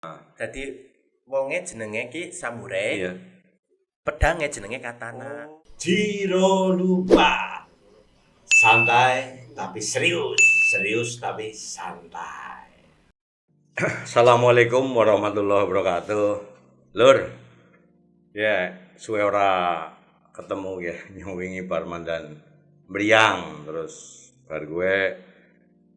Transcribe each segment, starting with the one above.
Dadi wonge jenenge ki samurai, Iya. pedange jenenge katana. Jiro lupa. Santai tapi serius, serius tapi santai. Assalamualaikum warahmatullahi wabarakatuh. Lur. Ya, suwe ora ketemu ya nyuwingi Barman dan Meriang terus bar gue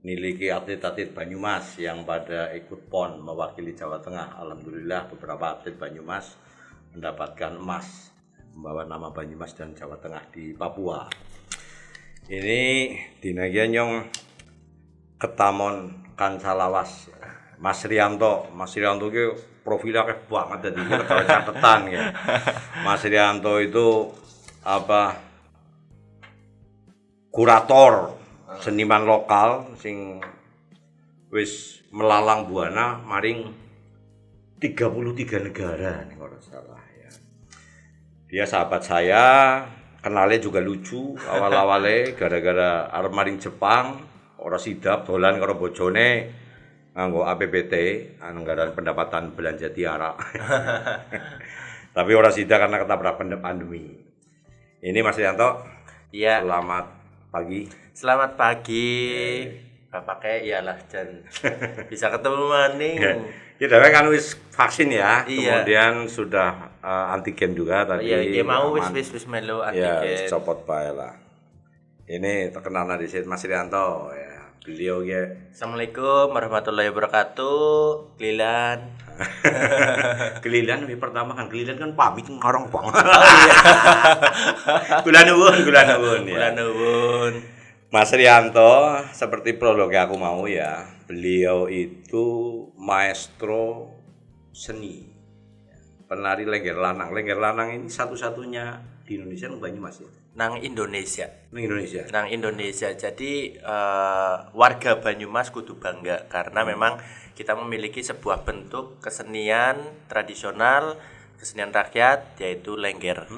niliki atlet-atlet Banyumas yang pada ikut PON mewakili Jawa Tengah. Alhamdulillah beberapa atlet Banyumas mendapatkan emas, membawa nama Banyumas dan Jawa Tengah di Papua. Ini dina nyong ketamon Kansalawas. Mas Rianto ki profilnya akeh banget dadi rekan catatan ya. Mas Rianto itu kurator seniman lokal sing wis melalang buana maring 33 negara nih kalau salah ya. Dia sahabat saya, kenalnya juga lucu awal-awale gara-gara arep maring Jepang, ora sidap dolan karo bojone nganggo APBT, anggaran pendapatan belanja tiara. Tapi ora sidap karena ketabrak pandemi. Ini Mas Rianto. Iya. Selamat pagi. Selamat pagi. Bapaknya iyalah Jan. Bisa ketemu maning. Ya dhewe kan wis vaksin ya. Iya. Kemudian sudah antigen juga tadi. Iya, mau wis melu Ya, antigen. copot bae lah. Ini terkenal di sini Mas Rianto ya. Beliau ya. Assalamualaikum warahmatullahi wabarakatuh. Kelilan. Gelilan pertama kan Gelilan kan pamit ngarong bang. Oh iya. Kula nuwun ya. Kula nuwun. Mas Rianto, seperti prolog aku mau ya, beliau itu maestro seni, penari lengger lanang. Lengger lanang ini satu-satunya di Indonesia nang Banyumas ya. Nang Indonesia. Nang Indonesia. Jadi warga Banyumas kudu bangga karena memang kita memiliki sebuah bentuk kesenian tradisional, kesenian rakyat yaitu lengger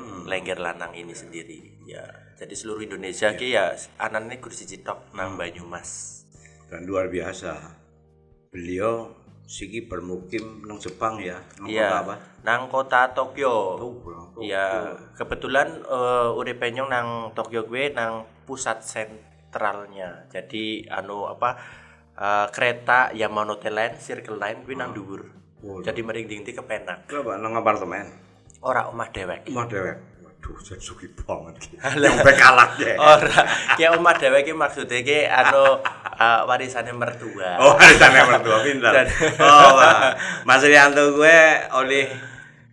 lanang ini sendiri. Ya, jadi seluruh Indonesia ki ya anane kudu siji tok nang Banyumas. Dan luar biasa. Beliau siki bermukim nang Jepang ya. Nang Iya, kota apa? nang kota Tokyo. Tokyo. Ya, kebetulan uripe nyong nang Tokyo gue nang pusat sentralnya. Jadi kereta Yamanote Line, Circle Line kuwi nang dhuwur. Jadi mering dingti kepenak. Coba nang apartemen. Ora omah dewek. Omah dewek. Waduh, jan sugih banget iki. Sampai kalah ya. Ora, ki omah dewek ki maksude ki warisane mertua. Oh, warisannya mertua pintar. Oh, Pak. Mas Rianto gue oleh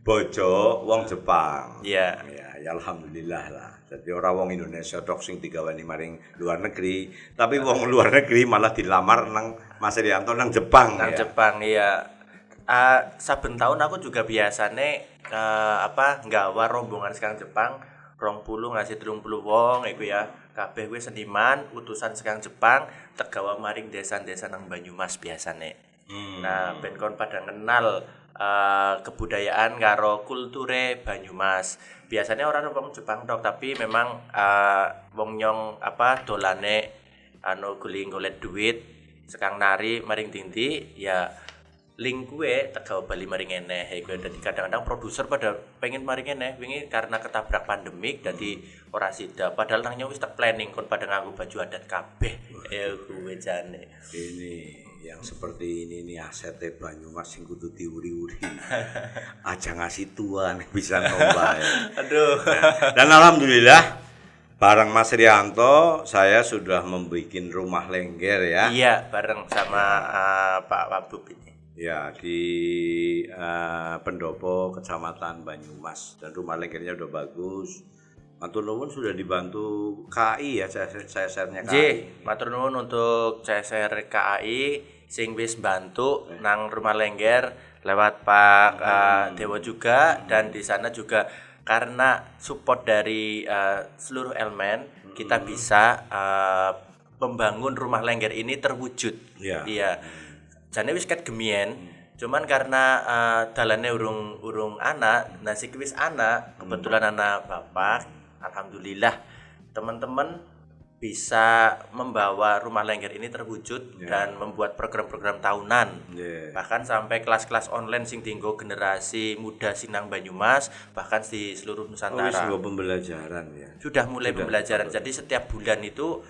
bojo wong Jepang. Iya. Ya alhamdulillah lah. Jadi orang wong Indonesia tok sing digawani maring luar negeri, tapi wong luar negeri malah dilamar nang Mas Rianto nang Jepang. Nang ya. Jepang iya. Saben tahun aku juga biasane nggawa rombongan sekang Jepang 20 ngasih 30 wong iku ya. Kabeh kuwi seniman utusan sekang Jepang tegawa maring desa-desa nang Banyumas biasane. Nah, ben kon pada kenal kebudayaan karo kulture Banyumas. Biasanya orang wong Jepang tok, tapi memang wong nyong dolane guling golek duit sekang nari maring dinti ya link gue tegawa bali maring eneh iku dadi kadang-kadang produser pada pengen maring eneh wingi karena ketabrak pandemik dadi ora sida padahal nang wis tak planning kon pada nganggo baju adat kabeh kuwe jane Ini yang seperti ini nih asetnya Banyumas sing kudu diuri-uri. Aja ngasih tuan bisa nombak. aduh Dan alhamdulillah bareng Mas Rianto saya sudah membuat rumah lengger ya. iya bareng sama Pak Wabub ini Ya di Pendopo Kecamatan Banyumas dan rumah lenggernya udah bagus. Matur nuwun sudah dibantu KAI ya CSR-nya KAI. matur nuwun untuk CSR KAI sing wis bantu nang rumah lengger lewat Pak Dewo juga dan di sana juga karena support dari seluruh elemen kita bisa membangun rumah lengger ini terwujud. Iya. Iya. Jane wis ket gemien, cuman karena dalane urung anak, nasi wis anak, kebetulan anak bapak, alhamdulillah teman-teman bisa membawa Rumah Lengger ini terwujud dan membuat program-program tahunan. Bahkan sampai kelas-kelas online sing dienggo generasi muda sinang Banyumas, bahkan di seluruh Nusantara. Pembelajaran ya. Sudah mulai pembelajaran. Jadi setiap bulan itu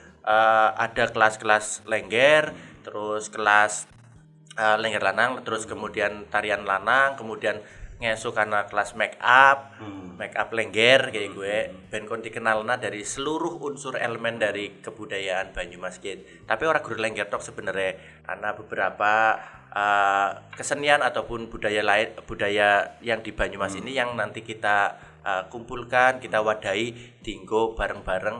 ada kelas-kelas lengger, terus kelas lengger lanang, terus kemudian tarian lanang, kemudian ngesuk karena kelas make up lengger kayak gue ben kon dikenalna dari seluruh unsur elemen dari kebudayaan Banyumas gitu. Tapi orang guru lengger tok sebenarnya karena beberapa kesenian ataupun budaya yang di Banyumas ini yang nanti kita kumpulkan, kita wadahi dinggo bareng-bareng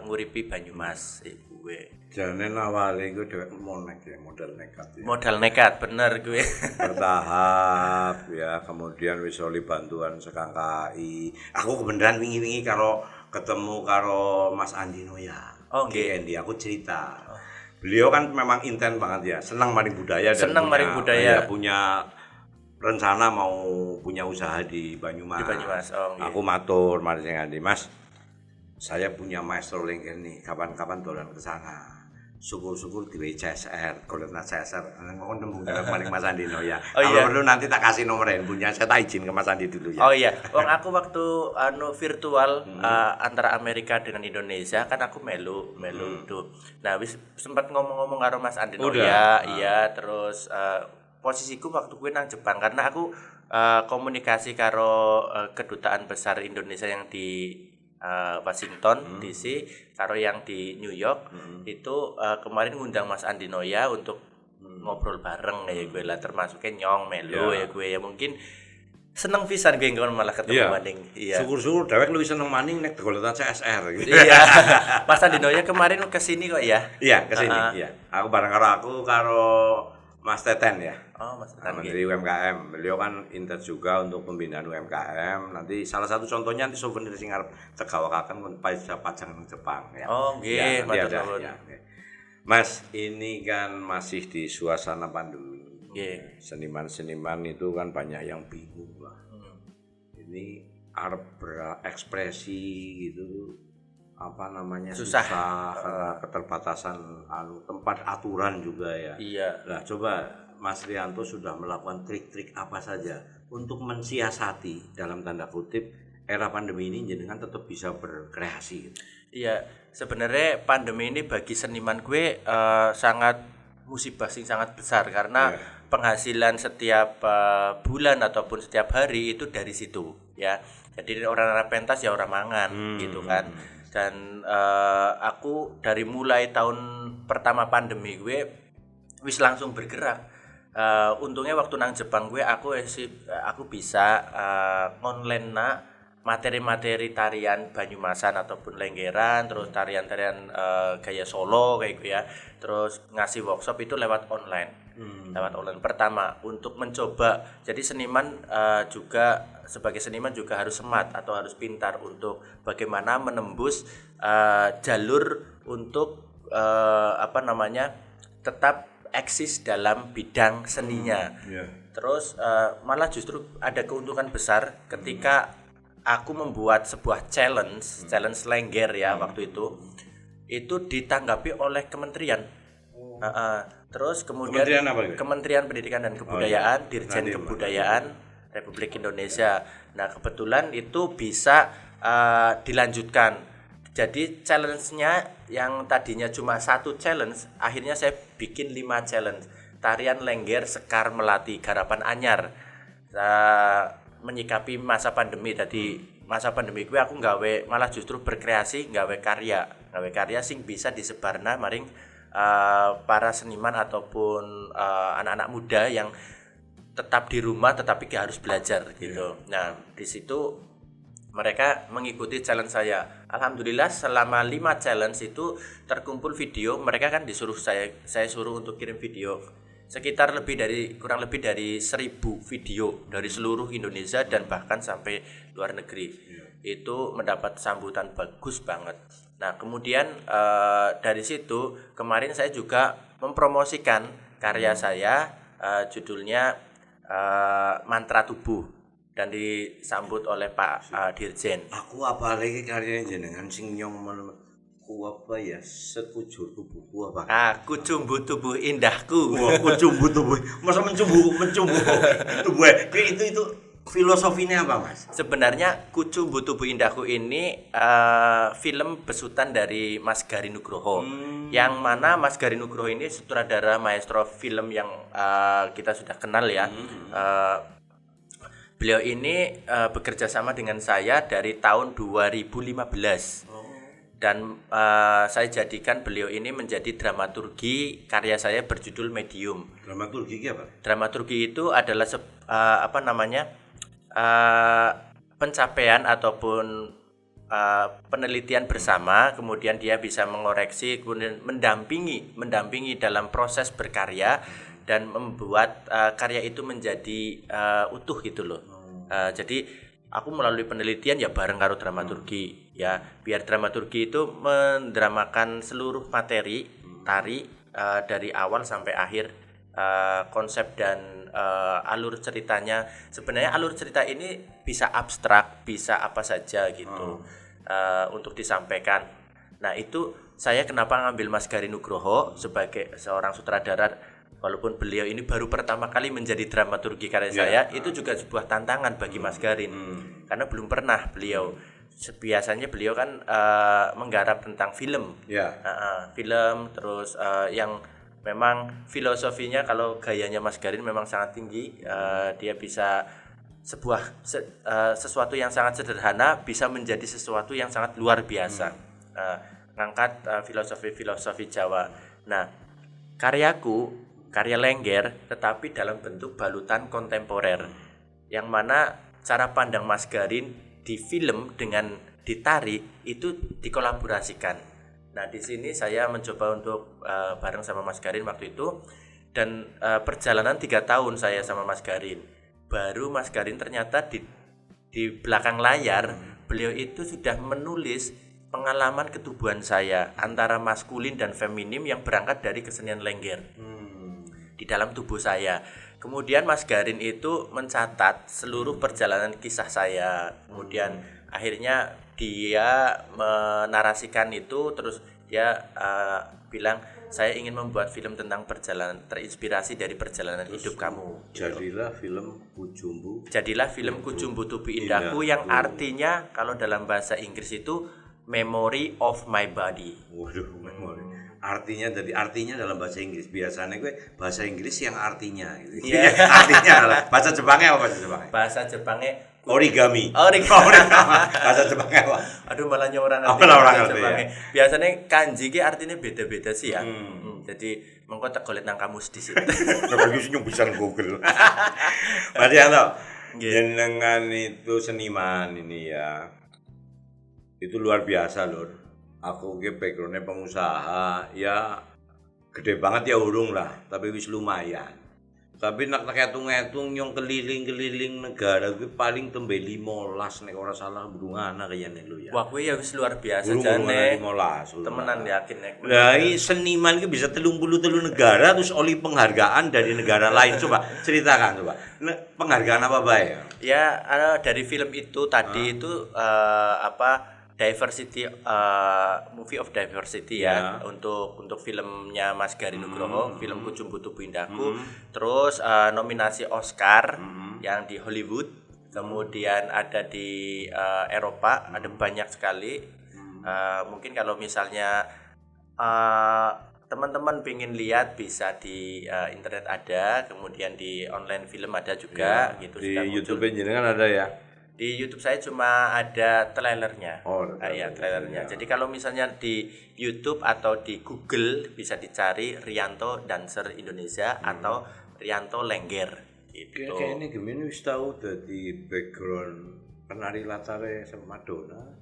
nguripi Banyumas gue. Jane awale iku dhewek modal nekat ya. Modal nekat bener gue. Bertahap ya, kemudian wis oli bantuan sekang KI. Aku kebenaran wingi-wingi ketemu karo Mas Andi Noya. Oh nggih. Aku cerita. Beliau kan memang inten banget ya, senang maring budaya dan punya rencana mau punya usaha di Banyumas. Oh nggih. Aku matur mari sing Andi, Mas. Saya punya maestro lengger nih, kapan-kapan dolan ke sana. Syukur-syukur di CSR, golongan CSR, ngomong nembung paling Mas Andi Noya. Kalau perlu nanti tak kasih nomor handphonenya, saya tak izin ke Mas Andi dulu ya. Oh iya, aku waktu virtual antara Amerika dengan Indonesia kan aku melu tuh. Nah, wis sempat ngomong-ngomong karo Mas Andi Noya, iya terus posisiku waktu gue nang Jepang karena aku komunikasi karo kedutaan besar Indonesia yang di Washington DC karo yang di New York itu kemarin ngundang Mas Andi Noya untuk ngobrol bareng kayak gue lah termasuknya nyong melo ya gue ya mungkin seneng pisan gue malah ketemu maning. Iya. Syukur-syukur dhewek luwih seneng maning nek golongan CSR gitu. Iya. Mas Andi Noya kemarin kesini kok ya? Iya, kesini. Iya. Aku bareng karo Mas Teten ya. Oh, Mas Teten. Menteri UMKM. Beliau kan intens juga untuk pembinaan UMKM. Nanti salah satu contohnya nanti souvenir sing arep tegawakaken kon pajang nang Jepang ya. Oh, nggih, matur nuwun. Mas, ini kan masih di suasana pandemi. Nggih. Seniman-seniman itu kan banyak yang bingung lah. Ini arep berekspresi gitu apa namanya susah karena keterbatasan tempat aturan juga ya. Iya. Nah, coba Mas Rianto sudah melakukan trik-trik apa saja untuk mensiasati dalam tanda kutip era pandemi ini jenengan tetap bisa berkreasi gitu. Iya, sebenarnya pandemi ini bagi seniman gue sangat musibah sing sangat besar karena penghasilan setiap bulan ataupun setiap hari itu dari situ ya. Jadi orang pentas ya orang mangan gitu kan. Dan aku dari mulai tahun pertama pandemi gue wis langsung bergerak. Untungnya waktu nang Jepang gue aku bisa online materi-materi tarian Banyumasan ataupun lenggeran, terus tarian-tarian gaya solo kayak gitu ya. Terus ngasih workshop itu lewat online. Lewat online pertama untuk mencoba. Jadi seniman juga sebagai seniman juga harus smart atau harus pintar untuk bagaimana menembus jalur untuk tetap eksis dalam bidang seninya. Terus malah justru ada keuntungan besar ketika aku membuat sebuah challenge lengger ya waktu itu ditanggapi oleh kementerian. Terus kemudian Kementerian Pendidikan dan Kebudayaan, Dirjen Kebudayaan Republik Indonesia. Nah, kebetulan itu bisa dilanjutkan. Jadi challenge-nya yang tadinya cuma satu challenge, akhirnya saya bikin 5 challenge. Tarian lengger Sekar Melati Garapan Anyar. Menyikapi masa pandemi tadi masa pandemi gue aku malah justru berkreasi gawe karya sing bisa disebarna maring para seniman ataupun anak-anak muda yang tetap di rumah tetapi harus belajar gitu. Nah, di situ mereka mengikuti challenge saya. Alhamdulillah selama 5 challenge itu terkumpul video. Mereka kan disuruh saya suruh untuk kirim video. Sekitar kurang lebih dari 1000 video dari seluruh Indonesia dan bahkan sampai luar negeri. Itu mendapat sambutan bagus banget. Nah, kemudian dari situ kemarin saya juga mempromosikan karya saya judulnya Mantra Tubuh dan disambut oleh Pak Dirjen. Aku apa lagi karyanya jenengan sing nyong buku apa ya? Sekujur tubuhku apa? Aku cumbu tubuh indahku. Wah, mencumbu tubuh. Masa mencumbu tubuh. Itu filosofinya apa, Mas? Sebenarnya Kucumbu Tubuh Indahku ini film besutan dari Mas Gari Nugroho. Yang mana Mas Gari Nugroho ini sutradara maestro film yang kita sudah kenal ya. Beliau ini bekerja sama dengan saya dari tahun 2015. Dan saya jadikan beliau ini menjadi dramaturgi karya saya berjudul Medium. Dramaturgi apa? Dramaturgi itu adalah pencapaian ataupun penelitian bersama, kemudian dia bisa mengoreksi, kemudian mendampingi dalam proses berkarya dan membuat karya itu menjadi utuh gitu loh. Jadi aku melalui penelitian ya bareng karo dramaturgi ya, biar dramaturgi itu mendramakan seluruh materi tari dari awal sampai akhir, konsep dan alur ceritanya. Sebenarnya alur cerita ini bisa abstrak, bisa apa saja gitu untuk disampaikan. Nah itu saya kenapa ngambil Mas Gari Nugroho sebagai seorang sutradara, walaupun beliau ini baru pertama kali menjadi dramaturgi karya saya, itu juga sebuah tantangan bagi Mas Garin karena belum pernah beliau. Biasanya beliau kan menggarap tentang film, film terus yang memang filosofinya, kalau gayanya Mas Garin memang sangat tinggi. Dia bisa sesuatu yang sangat sederhana bisa menjadi sesuatu yang sangat luar biasa, ngangkat filosofi Jawa. Nah karya Lengger tetapi dalam bentuk balutan kontemporer, yang mana cara pandang Mas Garin di film dengan di tari itu dikolaborasikan. Nah di sini saya mencoba untuk bareng sama Mas Garin waktu itu, dan perjalanan 3 tahun saya sama Mas Garin, baru Mas Garin ternyata di belakang layar beliau itu sudah menulis pengalaman ketubuhan saya antara maskulin dan feminim yang berangkat dari kesenian Lengger di dalam tubuh saya. Kemudian Mas Garin itu mencatat seluruh perjalanan kisah saya. Kemudian akhirnya dia menarasikan itu, terus dia bilang saya ingin membuat film tentang perjalanan, terinspirasi dari perjalanan hidup kamu. Jadilah film Kucumbu. Jadilah film Kucumbu Tubuh Indahku, yang artinya kalau dalam bahasa Inggris itu Memory of My Body. Waduh, memori. Artinya dalam bahasa Inggris. Biasanya gue bahasa Inggris yang artinya gitu. Iya. Artinya bahasa Jepangnya apa bahasa Jepangnya? Bahasa Jepangnya Origami. Bahasa Jepangnya apa? Aduh malah orang ngerti. Ya. Biasanya kanji ki artinya beda-beda sih ya. Jadi mengko tak golek nang kamus di situ. Bagus bisa Google. Berarti ano, jenengan itu seniman ini ya. Itu luar biasa, Lur. Aku ki background-nya pengusaha, ya gede banget ya urung lah, tapi wis lumayan. Tapi nak ngitung-ngitung nyong keliling-keliling negara gue paling tembe 15 nek ora salah burungana kayane lho ya. Wah, kuwi ya wis luar biasa jane. 15. Temenan yakin nek. Lah seniman ki bisa 33 negara terus oli penghargaan dari negara lain. Coba ceritakan coba. Penghargaan apa bae? Ya, dari film itu tadi itu diversity, movie of diversity ya, untuk filmnya Mas Gari Nugroho, film Kucumbu Tubuh Indahku. Terus nominasi Oscar yang di Hollywood, kemudian ada di Eropa, ada banyak sekali. Mungkin kalau misalnya teman-teman pengen lihat bisa di internet ada, kemudian di online film ada juga ya, gitu. Di YouTube jenengan ada ya? Di YouTube saya cuma ada trailernya. Ya, trailernya. Jadi kalau misalnya di YouTube atau di Google bisa dicari Rianto Dancer Indonesia atau Rianto Lengger gitu. Kayak ini gimana wis tahu dari background penari latarnya sama Madonna.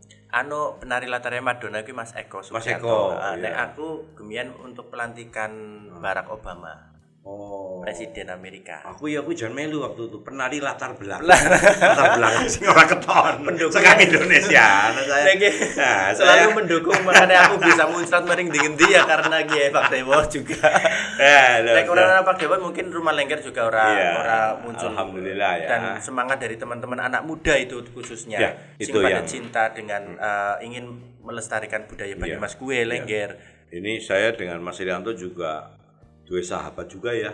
Penari latarnya Madonna itu Mas Eko Sugiarto. Nek aku gemian untuk pelantikan Barack Obama. Oh. Presiden Amerika. Aku jangan melu waktu itu penari latar belakang sing ora keton sekarang Indonesia. Selalu mendukung, makanya aku bisa muncrat mering di ya karena Kiai Pak Dewo juga. Lek orang Pak Dewo mungkin Rumah Lengger juga ora muncul. Alhamdulillah ya. Dan semangat dari teman-teman anak muda itu khususnya ya, sing pada cinta dengan ingin melestarikan budaya Banyumas kue Lengger. Ini saya dengan Mas Irianto juga dua sahabat juga ya,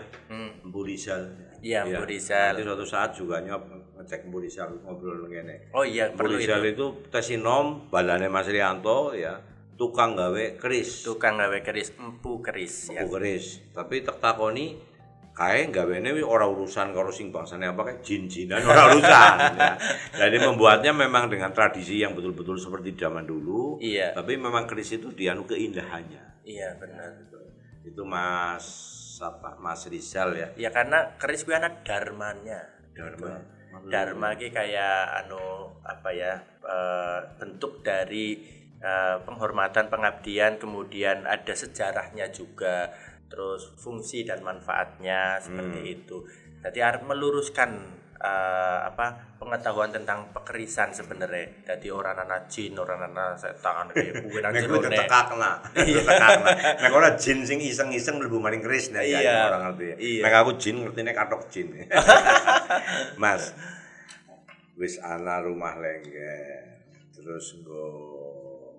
Mpu Rizal. Iya, Mpu Rizal. Nanti suatu saat juga ngecek Mpu Rizal ngobrol ngene. Oh iya, Mpu Rizal itu tesinom balane Mas Rianto ya, tukang gawe keris. Tukang gawe keris, empu keris ya. Empu keris. Tapi tak takoni kae gawene ora urusan karo sing bangsane apa kae jin-jinan ora urusan ya. Jadi membuatnya memang dengan tradisi yang betul-betul seperti zaman dulu. Iya. Tapi memang keris itu dianu keindahannya. Iya, benar. Itu Mas Rizal ya. Ya karena keris kuwi ana dharmanya. Dharma ki kayak bentuk dari penghormatan, pengabdian, kemudian ada sejarahnya juga, terus fungsi dan manfaatnya seperti itu. Jadi harus meluruskan pengetahuan tentang pekerisan sebenarnya. Jadi orang anak jin, orang anak setan kayak kuwi nang jero nek. Nek ora jin sing iseng-iseng mlebu maring keris nek ya orang ngerti. Nek aku jin ngertine kathok jin. Mas, wis ana Rumah Lengger. Terus nggo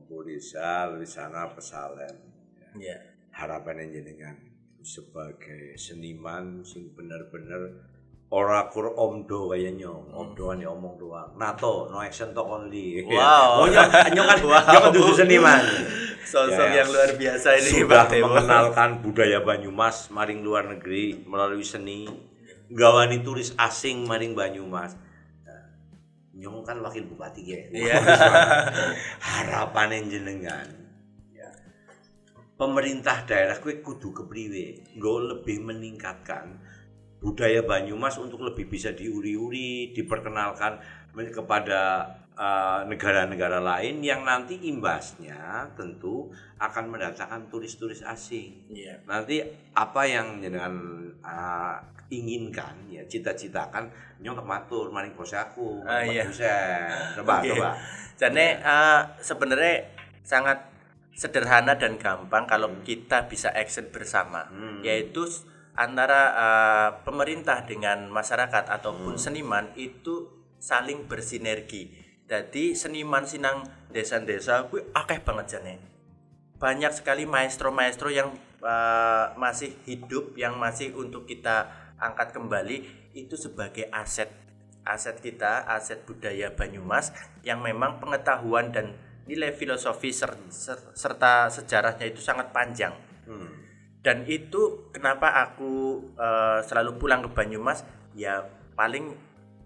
Burisal di sana pesalen. Iya. Harapannya jenengan sebagai seniman sing bener-bener ora kur omdo kaya nyong, omdoan ya omong doang. Nato, no action talk only. Wow. Nyong kan dudu seniman. Sosok yang luar biasa ini sudah Pak Dewo. mengenalkan budaya Banyumas maring luar negeri melalui seni, gawani turis asing maring Banyumas. Nyong kan wakil bupati ya. Iya. Harapannya jenengan. Pemerintah daerah kudu kepriwe, nggo lebih meningkatkan budaya Banyumas untuk lebih bisa diuri-uri, diperkenalkan kepada negara-negara lain yang nanti imbasnya tentu akan mendatangkan turis-turis asing. Iya. Nanti apa yang jenengan inginkan ya cita-citakan nyong matur maring bos aku. Iya. Coba. Jadi sebenarnya sangat sederhana dan gampang kalau kita bisa action bersama, yaitu antara pemerintah dengan masyarakat ataupun seniman itu saling bersinergi. Jadi seniman sinang desa-desa kuwi akeh banget jane. Banyak sekali maestro-maestro yang masih hidup, yang masih untuk kita angkat kembali itu sebagai aset kita, aset budaya Banyumas yang memang pengetahuan dan nilai filosofi serta sejarahnya itu sangat panjang. Dan itu kenapa aku selalu pulang ke Banyumas, ya paling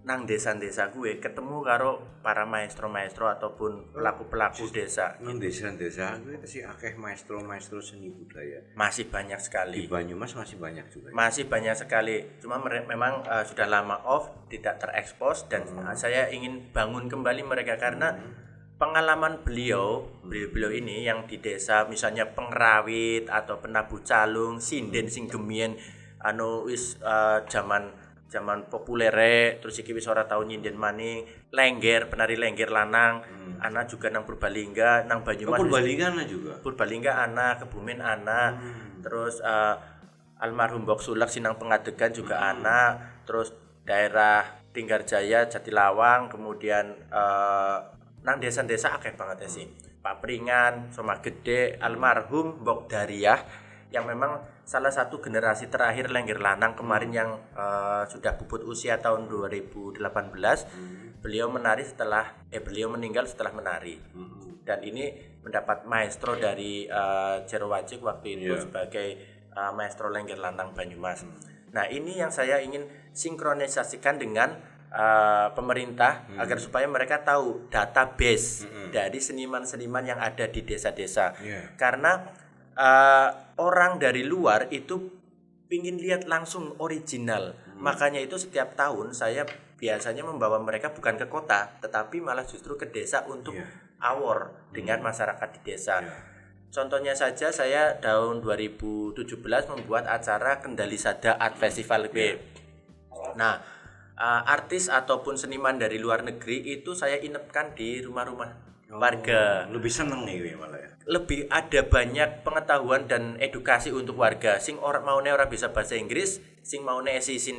nang desa-desa gue ketemu karo para maestro-maestro ataupun pelaku-pelaku desa. Nang desa-desa gue masih akeh maestro-maestro seni budaya. Masih banyak sekali. Di Banyumas masih banyak juga. Masih banyak sekali. Cuma memang sudah lama off, tidak terekspos dan saya ingin bangun kembali mereka karena pengalaman beliau ini yang di desa misalnya Pengrawit atau Penabuh Calung, Sinden sing gemien zaman populere, terus iki wis ora tau nyinden maning, Lengger, penari Lengger lanang, ana juga nang Purbalingga, nang Banyumas. Purbalingga ana juga. Purbalingga ana, Kebumen ana. Terus almarhum Mbok Sulak Sinang Pengadegan juga ana, terus daerah Tinggarjaya, Jatilawang, kemudian nang desa-desa akeh banget ya sih. Pak Pringan, Soma Gede, almarhum Mbok Dariah yang memang salah satu generasi terakhir Lengger Lanang kemarin yang sudah puput usia tahun 2018. Beliau meninggal setelah menari. Dan ini mendapat maestro dari Jero Wajik waktu itu sebagai maestro Lengger Lanang Banyumas. Nah, ini yang saya ingin sinkronisasikan dengan pemerintah agar supaya mereka tahu database dari seniman-seniman yang ada di desa-desa. Karena orang dari luar itu pingin lihat langsung original. Makanya itu setiap tahun saya biasanya membawa mereka bukan ke kota, tetapi malah justru ke desa untuk awor dengan masyarakat di desa. Contohnya saja saya tahun 2017 membuat acara Kendali Sada Art Festival B. Nah, artis ataupun seniman dari luar negeri itu saya inepkan di rumah-rumah warga. Lebih seneng nih malah ya. Lebih ada banyak pengetahuan dan edukasi untuk warga. Sing orang maune ora bisa bahasa Inggris, sing maune isin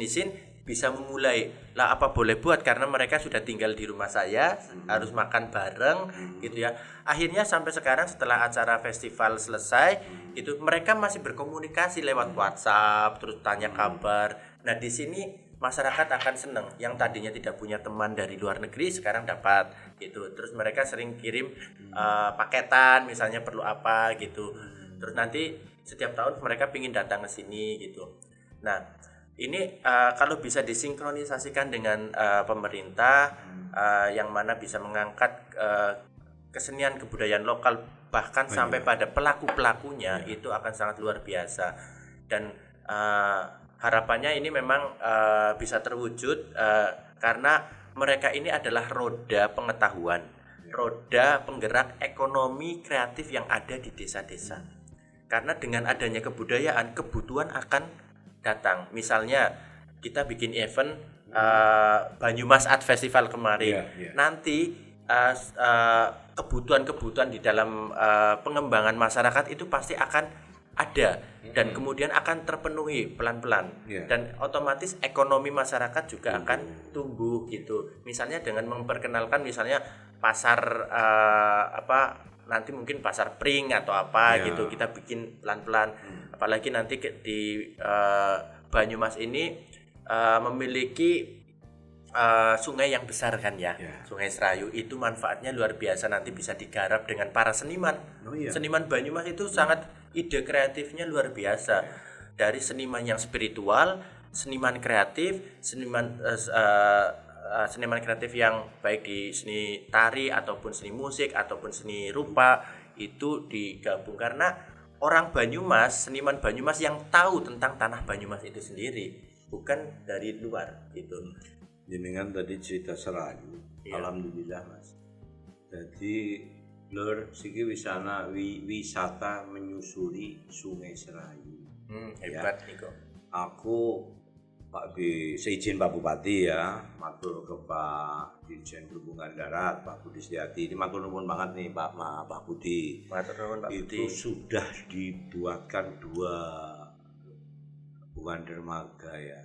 bisa memulai. Lah apa boleh buat karena mereka sudah tinggal di rumah saya, harus makan bareng gitu ya. Akhirnya sampai sekarang setelah acara festival selesai, itu mereka masih berkomunikasi lewat WhatsApp, terus tanya kabar. Nah, di sini masyarakat akan seneng yang tadinya tidak punya teman dari luar negeri sekarang dapat gitu. Terus mereka sering kirim paketan misalnya perlu apa gitu. Terus nanti setiap tahun mereka pingin datang ke sini gitu. Nah, ini kalau bisa disinkronisasikan dengan pemerintah yang mana bisa mengangkat kesenian kebudayaan lokal bahkan sampai pada pelaku-pelakunya itu akan sangat luar biasa. Dan harapannya ini memang bisa terwujud karena mereka ini adalah roda pengetahuan, roda penggerak ekonomi kreatif yang ada di desa-desa. Karena dengan adanya kebudayaan, kebutuhan akan datang. Misalnya kita bikin event Banyumas Art Festival kemarin. Nanti kebutuhan-kebutuhan di dalam pengembangan masyarakat itu pasti akan ada dan kemudian akan terpenuhi pelan-pelan dan otomatis ekonomi masyarakat juga akan tumbuh gitu. Misalnya dengan memperkenalkan misalnya pasar nanti mungkin pasar pring atau apa gitu kita bikin pelan-pelan. Apalagi nanti di Banyumas ini memiliki sungai yang besar kan ya. Sungai Serayu itu manfaatnya luar biasa, nanti bisa digarap dengan para seniman. Seniman Banyumas itu sangat ide kreatifnya luar biasa. Dari seniman yang spiritual, seniman kreatif, seniman kreatif yang baik di seni tari ataupun seni musik ataupun seni rupa itu digabung karena orang Banyumas, seniman Banyumas yang tahu tentang tanah Banyumas itu sendiri, bukan dari luar gitu. Jenengan tadi cerita Serayu, alhamdulillah Mas. Jadi lur siki wisata menyusuri Sungai Serayu. Hebat nih kok. Aku Pak B, seizin Pak Bupati ya, matur ke Pak Dirjen Perhubungan Darat, Pak Budi Setiati. Ini matur nuwun banget nih Pak Budi. Matur nuwun Pak Budi. Itu sudah dibuatkan 2 bukan dermaga ya.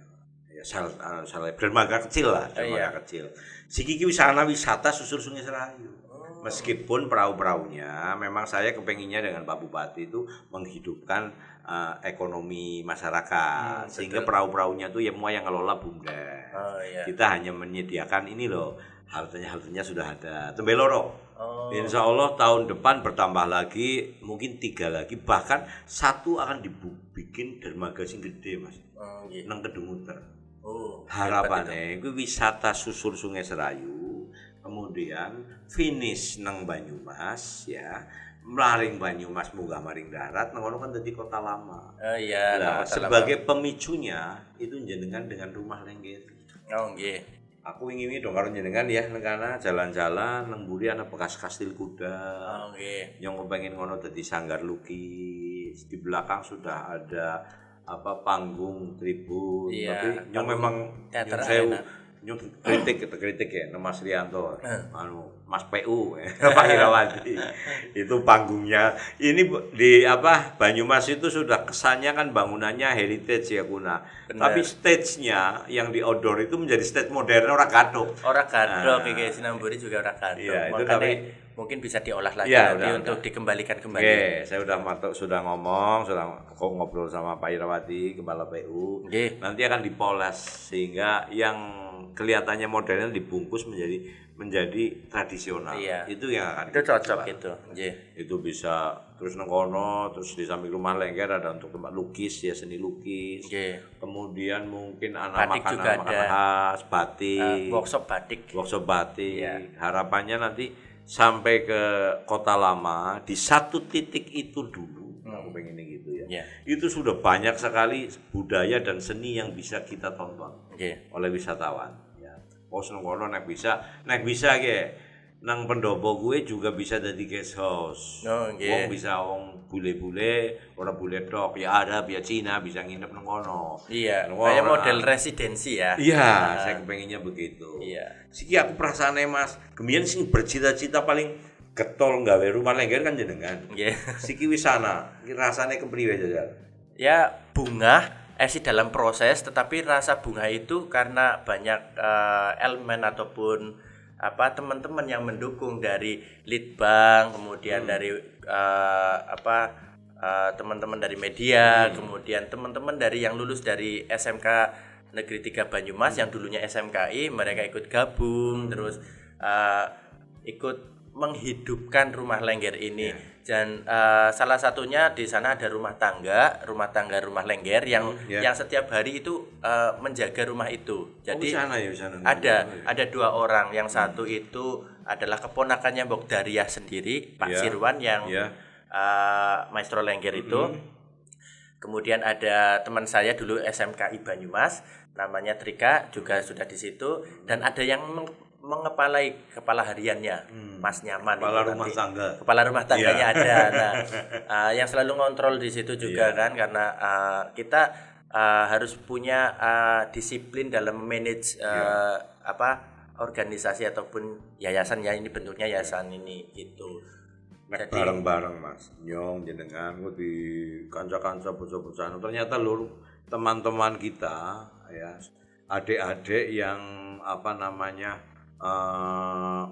Ya salah dermaga kecil lah, dermaga kecil. Siki wisata susur Sungai Serayu. Meskipun perahu-perahunya memang saya kepenginnya dengan Pak Bupati itu menghidupkan ekonomi masyarakat sehingga perahu-perahunya itu ya semua yang ngelola Bumdes. Kita hanya menyediakan ini loh, haltenya sudah ada. Tembeloro. Insya Allah tahun depan bertambah lagi, mungkin 3 lagi, bahkan 1 akan dibikin dermaga sing gede Mas. Nang Kedunguter. Harapannya itu wisata susur Sungai Serayu, kemudian finish nang Banyumas ya, melaring Banyumas munggah maring darat, nang kan dadi kota lama. Nah, sebagai pemicunya itu jenengan dengan rumah lengger. Aku ingin dong karo jenengan ya nang kana jalan-jalan nang mburi ana bekas kastil kuda. Yang kepengin ngono dadi sanggar lukis. Di belakang sudah ada panggung tribun, tapi yang memang yang kritik ya Mas Rianto, Mas PU Pak Irawadi itu panggungnya ini di Banyumas itu sudah kesannya kan bangunannya heritage ya kuna. Tapi stage-nya yang di outdoor itu menjadi stage modern orang kadok kayak Sinamburi juga orang kadok. Iya, itu tapi mungkin bisa diolah lagi untuk dikembalikan kembali. Oke, saya sudah ngobrol sama Pak Irawadi, Kepala PU. Nanti akan dipoles sehingga yang kelihatannya modernnya dibungkus menjadi tradisional. Itu yang akan itu cocok itu. Itu bisa terus nengkono, terus di samping rumah lengger ada untuk tempat lukis ya, seni lukis. Kemudian mungkin anak makanan khas, batik, workshop batik. Harapannya nanti sampai ke Kota Lama di satu titik itu dulu. Aku pengen gitu ya. Itu sudah banyak sekali budaya dan seni yang bisa kita tonton oleh wisatawan. Pos nengkono nek bisa ge nang pendopo gue juga bisa jadi guest house. Oh, nggih. Wong bisa bule-bule, ora bule tok, ya ada biar Cina bisa nginep nang kono. Iya, Nang kayak kono. model residensi ya. Iya, saya kepengennya begitu. Iya. Siki aku perasaannya Mas, kemudian sing bercita-cita paling getol nggawe rumah lengger kan jenengan. Nggih. Siki wis ana, iki rasane kepriwe jajal? Ya bunga sih dalam proses, tetapi rasa bunga itu karena banyak elemen ataupun teman-teman yang mendukung dari Litbang, kemudian dari teman-teman dari media, kemudian teman-teman dari yang lulus dari SMK Negeri 3 Banyumas yang dulunya SMKI, mereka ikut gabung terus ikut menghidupkan rumah lengger ini. Dan salah satunya di sana ada rumah tangga rumah lengger yang setiap hari itu menjaga rumah itu. Jadi ada 2 orang, yang satu itu adalah keponakannya Mbok Daria sendiri, Pak Sirwan yang maestro lengger itu. Kemudian ada teman saya dulu SMKI Banyumas namanya Trika, juga sudah di situ, dan ada yang mengepalai kepala hariannya, Mas Nyaman, kepala rumah tangganya ada. Nah, yang selalu ngontrol di situ juga kan, karena kita harus punya disiplin dalam manage organisasi ataupun yayasan, ya ini bentuknya yayasan ini gitu. Nek bareng-bareng Mas nyong jenengan di kanca-kanca bocah-bocah, ternyata lur teman-teman kita ya, adik-adik yang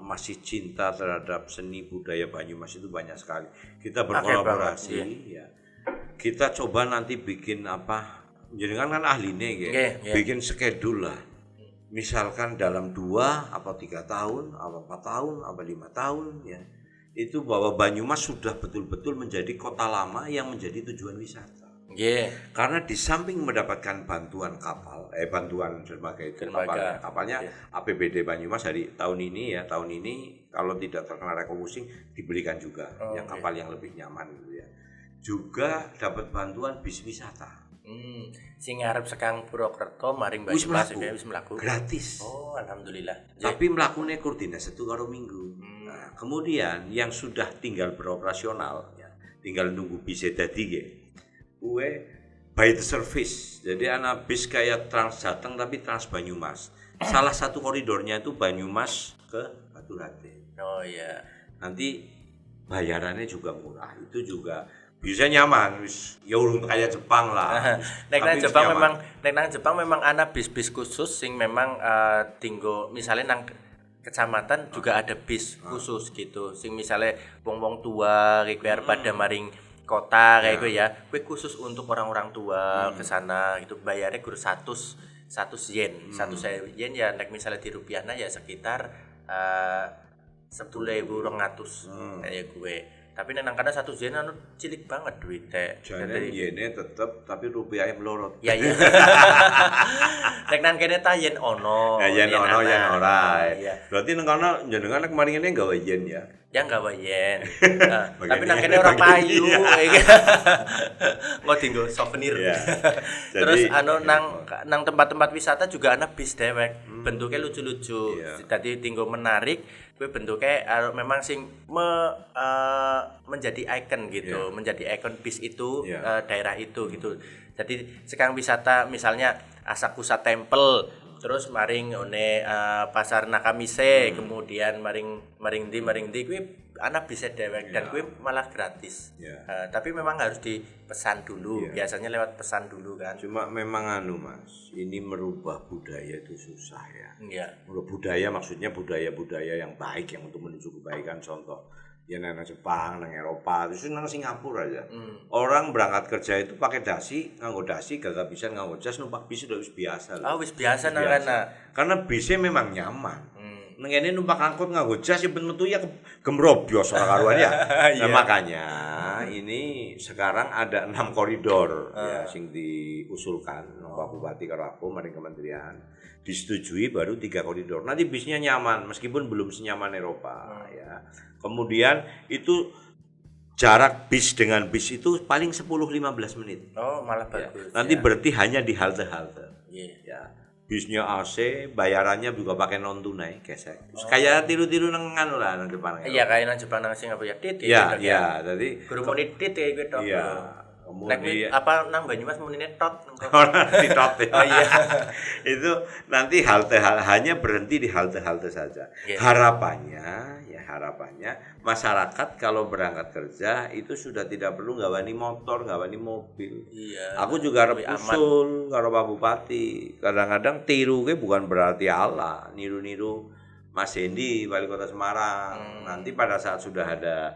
masih cinta terhadap seni budaya Banyumas itu banyak sekali. Kita berkolaborasi ya. Kita coba nanti bikin jenengan kan ahline bikin schedule lah. Misalkan dalam 2 atau 3 tahun, atau 4 tahun, atau 5 tahun ya. Itu bahwa Banyumas sudah betul-betul menjadi kota lama yang menjadi tujuan wisata. Karena di samping mendapatkan bantuan bantuan dermaga itu, kapalnya APBD Banyumas dari tahun ini kalau tidak terkena refocusing diberikan juga yang kapal yang lebih nyaman gitu ya. Juga dapat bantuan bis wisata. Sing arep sekang Purwokerto maring Banyumas wis mlaku gratis. Oh, alhamdulillah. Tapi mlakune koordinat 1 karo minggu. Nah, kemudian yang sudah tinggal beroperasional ya, tinggal nunggu bis dadi by the service. Jadi anak bis kayak Trans Jateng tapi Trans Banyumas. Salah satu koridornya itu Banyumas ke Baturadèn. Oh iya. Nanti bayarannya juga murah. Itu juga bisa nyaman, ya urung kayak Jepang lah. Nek nang Jepang memang ana bis-bis khusus sing memang tinggo misalnya nang kecamatan juga ada bis khusus gitu. Sing misalnya wong-wong tua kayak pada maring kota kayak gue ya, gue khusus untuk orang-orang tua ke sana gitu, bayarnya guru 100 yen. 100 yen ya nek misalnya di rupiahna ya sekitar 10.200 kayak gue. Tapi nang kana 100 yen anu cilik banget duitnya. Jadi yene tetep tapi rupiahnya melorot. Ya iya. Nek nang kene ta yen ono. Ya yen ono yen ora. Berarti nang kana jenengan nek kemarin ngene gawe yen ya. Ya enggak yen. Tapi nang kene ora payu. Mau tinggal souvenir. Terus nang tempat-tempat wisata juga ana bis dewek. Bentuknya lucu-lucu. Tadi tinggal menarik, gue bentuknya memang sing menjadi ikon gitu, menjadi ikon bis itu daerah itu gitu. Jadi sekarang wisata misalnya Asakusa Temple, terus maring pasar Nakamise, kemudian maring di gue anak bisa dewek dan gue malah gratis. Tapi memang harus dipesan dulu. Biasanya lewat pesan dulu kan. Cuma memang Mas, ini merubah budaya itu susah ya. Merubah budaya maksudnya budaya-budaya yang baik yang untuk menuju kebaikan, contoh ya nang Jepang, nang Eropa, terus nang Singapura aja. Orang berangkat kerja itu pakai nganggo dasi gak bisa nganggo jas, numpak bis udah biasa loh. Wis biasa nang karena bisnya memang nyaman. Nang ngene numpak angkot nganggo jas ya metu ya gemrobyos ora karuan ya. Nah, makanya ini sekarang ada 6 koridor ya sing diusulkan Pak Bupati karo aku maring kementerian. Disetujui baru 3 koridor. Nanti bisnya nyaman meskipun belum senyaman Eropa ya. Kemudian itu jarak bis dengan bis itu paling 10-15 menit. Oh, malah bagus. Nanti berarti hanya di halte-halte. Ya. bisnya AC, bayarannya juga pakai non tunai, gesek. Terus kayak tiru-tiru nang anu lah nang depan. Iya kayak nang Jepang nang Singapura ya tit. Iya, iya, jadi Guru muni tit kayak gitu. iya. Nek Kemudian apa nang Banyumas munine tot. di top ya. Oh iya. Itu nanti hanya berhenti di halte-halte saja. Iya. Harapannya masyarakat kalau berangkat kerja itu sudah tidak perlu ngawani motor, ngawani mobil. Iya. Aku juga arep lebih aman. usul karo Pak Bupati. Kadang-kadang tiru ke bukan berarti ala, niru-niru Mas Hendi Wali Kota Semarang. Nanti pada saat sudah ada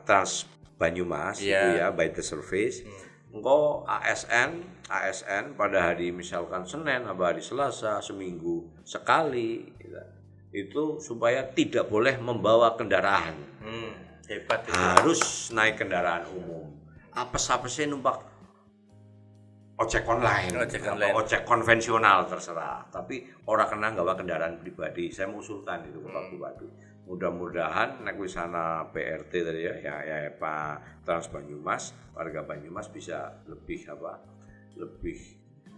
Trans Banyumas Iya. itu ya by the service. Engkau ASN pada hari misalkan Senin atau hari Selasa seminggu sekali gitu. Itu supaya tidak boleh membawa kendaraan. Hebat itu. Harus naik kendaraan umum. Apa sih numpak ojek online, Ojek apa online. ojek konvensional terserah. Tapi orang kena nggawa kendaraan pribadi. Saya mengusulkan itu ke Pak Bupati. Mudah-mudahan nek wis ana PRT tadi ya Pak Trans Banyumas, warga Banyumas bisa lebih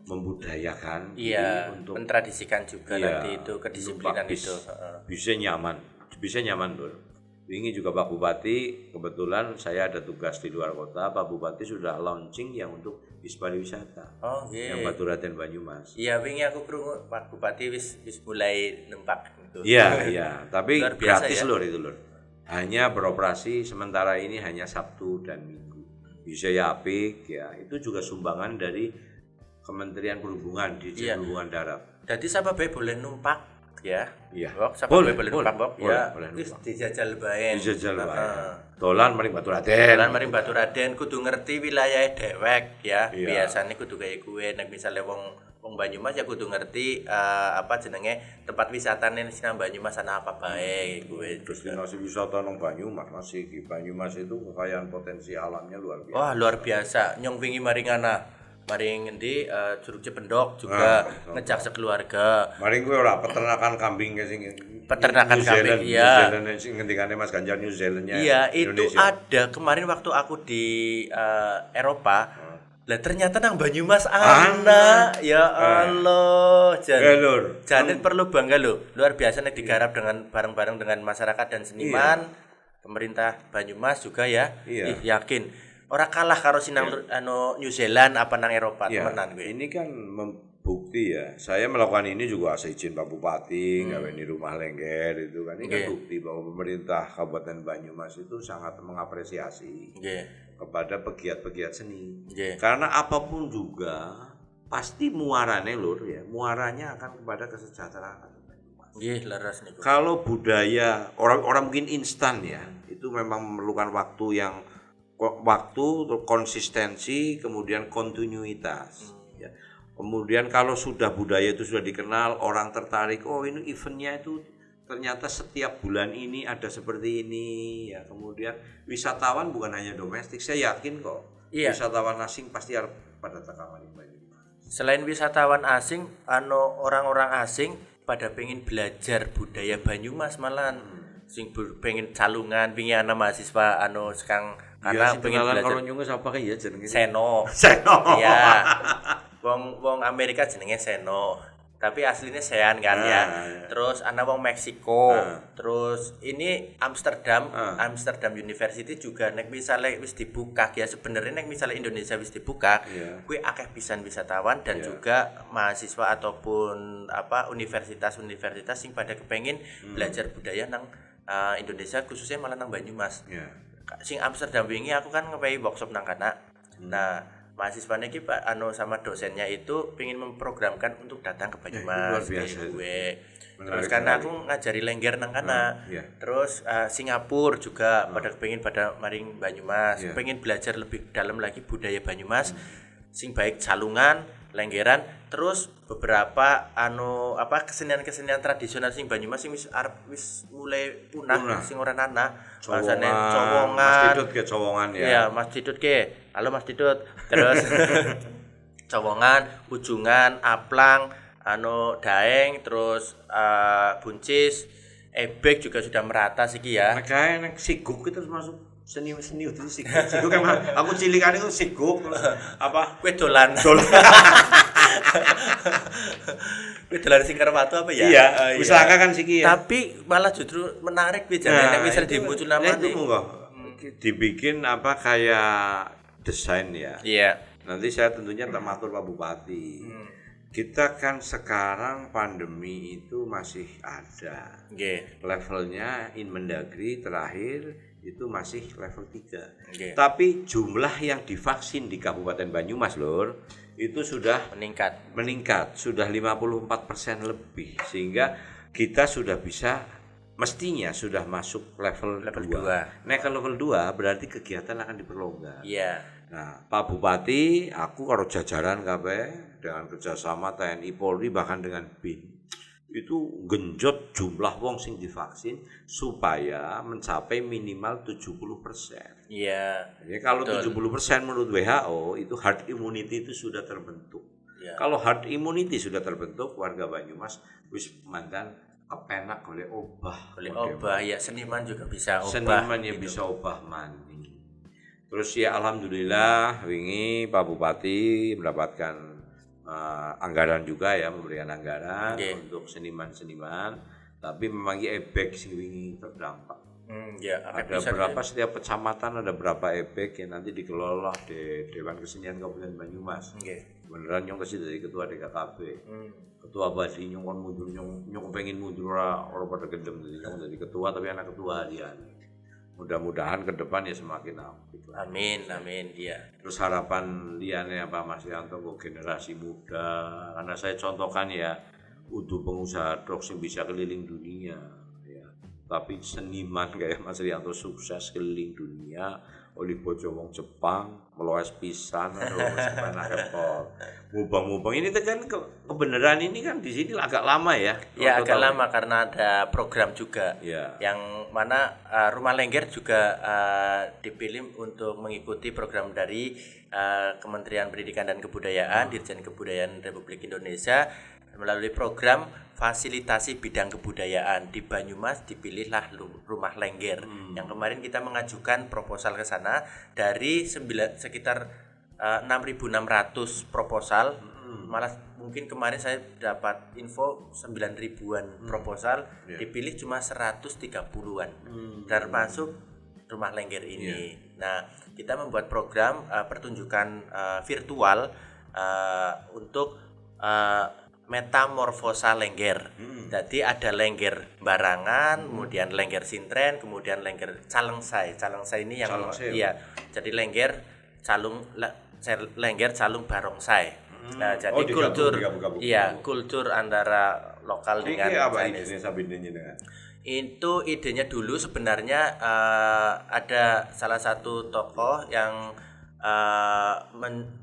membudayakan Iya, diri untuk mentradisikan juga iya, nanti itu kedisiplinan numpak bis. itu. Bisa nyaman Lur. Ini juga Pak Bupati, kebetulan saya ada tugas di luar kota, Pak Bupati sudah launching yang untuk bis pariwisata Oh, nggih. yang Baturaden Banyumas. Iya, wingi aku krungu Pak Bupati wis mulai numpak gitu. Iya, tapi Luar biasa, gratis ya? Lur itu Lur. Hanya beroperasi sementara ini hanya Sabtu dan Minggu. Bisa ya apik ya. Itu juga sumbangan dari Kementerian Perhubungan di Iya. Perhubungan Darat. Jadi siapa bae boleh numpak ya? Iya. Bok, siapa Boleh, bae boleh boleh, numpak, Bok? boleh, Ya, boleh wis numpak. dijajal bae. Dijajal wae. Heeh. Dolan maring Baturaden. Jalan maring Baturaden kudu ngerti wilayah dewek ya. Iya. Biasanya kudu kayak gue nek misalnya wong Banyumas ya kudu ngerti apa jenenge tempat wisatane nang Banyumas ana apa bae gue. Destinasi wisata nang Banyumas masih di Banyumas itu kekayaan potensi alamnya luar biasa. Wah, luar biasa. Nyong wingi maring ngendi Curug Cipendok juga ngejak sekeluarga. Maring gue ora peternakan kambing ke sing Peternakan New Zealand, kambing, iya. New Zealand sing ngendikane Mas Ganjar New Zealandnya. Iya, itu Indonesia. ada kemarin waktu aku di Eropa. Lah ternyata nang Banyumas ana. Ya Allah, Lur. Janet perlu bangga loh. Luar biasa nek digarap dengan bareng-bareng dengan masyarakat dan seniman. Pemerintah Banyumas juga ya. Iya. Ih, yakin. Ora kalah karo sinang New Zealand apa nang Eropa Ya, temenan gue. ini kan membukti ya. Saya melakukan ini juga seizin Pak Bupati, gawe di rumah lengger itu kan. Ini kan Nggih. bukti bahwa pemerintah Kabupaten Banyumas itu sangat mengapresiasi Nggih. kepada pegiat-pegiat seni. Nggih. Karena apapun juga pasti muarane Lur ya. Muaranya akan kepada kesejahteraan. Nggih, leres niku. Kalau budaya orang mungkin instan ya, itu memang memerlukan waktu, konsistensi, kemudian kontinuitas. Ya. Kemudian kalau sudah budaya itu sudah dikenal, orang tertarik. Oh ini eventnya itu ternyata setiap bulan ini ada seperti ini. Ya kemudian wisatawan bukan hanya domestik, saya yakin kok. Iya. Wisatawan asing pasti harus pada tekaman ini. Selain wisatawan asing, orang-orang asing pada pengen belajar budaya Banyumas malahan. Sing pengen calungan, pengen ana mahasiswa sekarang karena pengen belajar orang nyungus apa kayak ya jenenge. Seno. Seno. Iya. Wong Amerika jenenge Seno. Tapi aslinya Sean kan ya. Terus ana wong Meksiko. Terus ini Amsterdam University juga nek misalnya wis dibuka ya sebenarnya nek misalnya Indonesia wis dibuka, kuwi akeh pisan wisatawan dan juga mahasiswa ataupun universitas-universitas sing pada kepengin belajar budaya nang Indonesia khususnya malah nang Banyumas. Sing Amsterdam wingi aku kan ngepai workshop nang kana. Nah, mahasiswanya iki Pak sama dosennya itu pengen memprogramkan untuk datang ke Banyumas. luar biasa itu. Gue. Menarik Terus karena sekali. aku ngajari lengger nang kana. Iya. Terus Singapura juga pada maring Banyumas, pengen belajar lebih dalam lagi budaya Banyumas. Sing baik calungan, lenggeran, terus beberapa kesenian-kesenian tradisional sing Banyumas sing wis mulai punah, sing ora ana. Bahasane cowongan. Mas Didut ke cowongan ya. Iya, Mas Didut ke. Halo Mas Didut. Terus cowongan, ujungan, aplang, daeng, terus buncis, ebek juga sudah merata siki ya. Makanya nek siguk itu termasuk seni itu siguk. Siguk kan aku cilikan itu siguk terus apa? Kue dolan. Kuwi dolan sing karo watu apa ya? Iya, Oh, usaha kan siki ya. Tapi malah justru menarik kuwi jane nek misal dimuncul Nah, namanya. itu monggo. Dibikin apa kayak desain ya. Iya. Nanti saya tentunya tak matur Pak Bupati. Kita kan sekarang pandemi itu masih ada. Nggih. Levelnya Inmendagri terakhir itu masih level 3. Nggih. Tapi jumlah yang divaksin di Kabupaten Banyumas Lur itu sudah meningkat, sudah 54% lebih, sehingga kita sudah bisa, mestinya sudah masuk level 2. Nah, ke level 2 berarti kegiatan akan diperlonggar. Iya. Nah, Pak Bupati, aku karo jajaran kabeh dengan kerjasama TNI Polri bahkan dengan BIN itu genjot jumlah wong sing divaksin supaya mencapai minimal 70%. Iya. Jadi kalau 70% menurut WHO itu herd immunity itu sudah terbentuk. Ya. Kalau herd immunity sudah terbentuk, warga Banyumas wis mandan kepenak oleh obah. Ya seniman juga bisa obah. Seniman ya gitu. bisa obah mani. Terus ya alhamdulillah wingi Pak Bupati mendapatkan anggaran juga ya, memberikan anggaran untuk seniman-seniman. Tapi memang ebek sing wingi terdampak. Ya, ada berapa setiap kecamatan ada berapa ebek yang nanti dikelola di Dewan Kesenian Kabupaten Banyumas. Beneran nyong kesini dari ketua DKKB. Ketua Badi nyong kan mundur nyong pengen mundur orang pada gendem jadi nyong jadi ketua tapi anak ketua harian. Mudah-mudahan ke depan ya semakin apik. Amin, iya. Terus harapan liane apa Mas Yanto kok generasi muda, karena saya contohkan ya untuk pengusaha truk yang bisa keliling dunia ya. Tapi seniman kayak Mas Rianto sukses keliling dunia, oleh bojo wong Jepang, meloes pisan, mubang-mubang. Ini kan kebenaran ini kan di sini agak lama ya. Ya agak lama karena ada program juga. Ya. Yang mana Rumah Lengger juga dipilih untuk mengikuti program dari Kementerian Pendidikan dan Kebudayaan, Dirjen Kebudayaan Republik Indonesia melalui program fasilitasi bidang kebudayaan di Banyumas. Dipilihlah Rumah Lengger yang kemarin kita mengajukan proposal ke sana dari sekitar 6.600 proposal. Malah mungkin kemarin saya dapat info 9.000-an proposal, dipilih cuma 130-an termasuk Rumah Lengger ini. Nah, kita membuat program pertunjukan virtual untuk metamorfosa lengger. Jadi ada lengger barangan, kemudian lengger sintren, kemudian lengger calengsai. Calengsai ini yang iya. Jadi lengger calung barongsai. Nah, jadi kultur digabung. Iya, kultur antara lokal dengan Chinese. Itu idenya dulu sebenarnya ada salah satu tokoh yang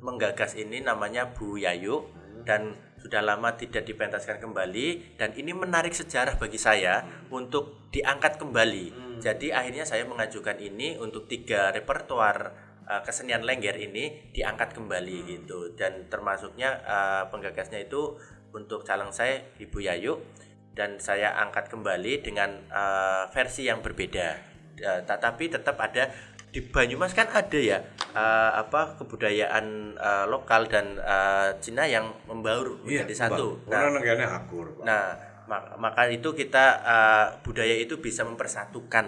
menggagas ini, namanya Bu Yayu, dan sudah lama tidak dipentaskan kembali, dan ini menarik sejarah bagi saya untuk diangkat kembali. Jadi akhirnya saya mengajukan ini untuk 3 repertoar kesenian lengger ini diangkat kembali gitu, dan termasuknya penggagasnya itu untuk calengsai Ibu Yayu, dan saya angkat kembali dengan versi yang berbeda. Tetapi tetap ada di Banyumas kan ada ya kebudayaan lokal dan Cina yang membaur menjadi satu. Nah, maka itu kita budaya itu bisa mempersatukan